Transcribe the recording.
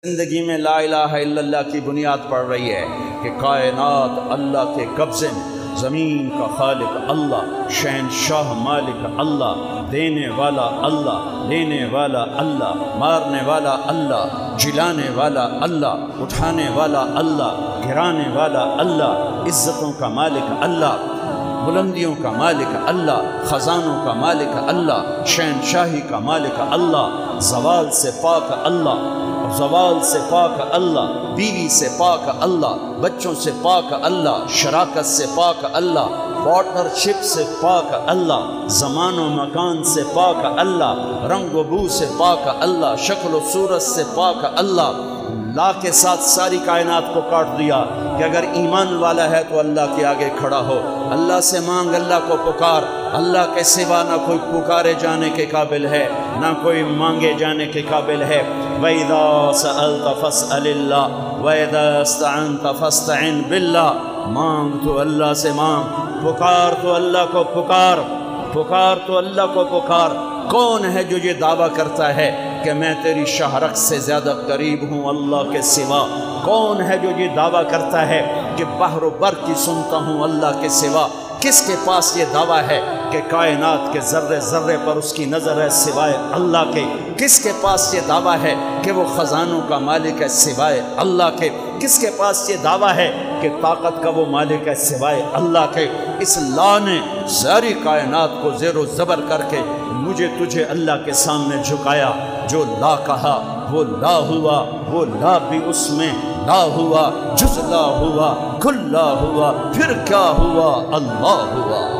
زندگی میں لا الہ الا اللہ کی بنیاد پڑ رہی ہے کہ کائنات اللہ کے قبضے میں، زمین کا خالق اللہ، شہنشاہ مالک اللہ، دینے والا اللہ، لینے والا اللہ، مارنے والا اللہ، جلانے والا اللہ، اٹھانے والا اللہ، گرانے والا اللہ، عزتوں کا مالک اللہ، بلندیوں کا مالک اللہ، خزانوں کا مالک اللہ، شہنشاہی کا مالک اللہ، زوال سے پاک اللہ، زوال سے پاک اللہ، بیوی سے پاک اللہ، بچوں سے پاک اللہ، شراکت سے پاک اللہ، پارٹنرشپ سے پاک اللہ، زمان و مکان سے پاک اللہ، رنگ و بو سے پاک اللہ، شکل و صورت سے پاک اللہ۔ لا کے ساتھ ساری کائنات کو کاٹ دیا کہ اگر ایمان والا ہے تو اللہ کے آگے کھڑا ہو، اللہ سے مانگ، اللہ کو پکار، اللہ کے سوا نہ کوئی پکارے جانے کے قابل ہے، نہ کوئی مانگے جانے کے قابل ہے۔ وَإِذَا سَأَلْتَ فَاسْأَلِ اللَّهِ وَإِذَا اسْتَعَنْتَ فَاسْتَعِنْ بِاللَّهِ، مانگ تو اللہ سے مانگ، پکار تو اللہ کو پکار، پکار تو اللہ کو پکار۔ کون ہے جو یہ دعویٰ کرتا ہے کہ میں تیری شہرک سے زیادہ قریب ہوں اللہ کے سوا؟ کون ہے جو یہ دعویٰ کرتا ہے کہ بحر و بر کی سنتا ہوں اللہ کے سوا؟ کس کے پاس یہ دعویٰ ہے کہ کائنات کے ذرے ذرے پر اس کی نظر ہے سوائے اللہ کے؟ کس کے پاس یہ دعویٰ ہے کہ وہ خزانوں کا مالک ہے سوائے اللہ کے؟ کس کے پاس یہ دعویٰ ہے کہ طاقت کا وہ مالک ہے سوائے اللہ کے؟ اس لا نے ساری کائنات کو زیر و زبر کر کے مجھے تجھے اللہ کے سامنے جھکایا۔ جو لا کہا وہ لا ہوا، وہ لا بھی اس میں لا ہوا، جز لا ہوا، کل لا ہوا، پھر کیا ہوا؟ اللہ ہوا۔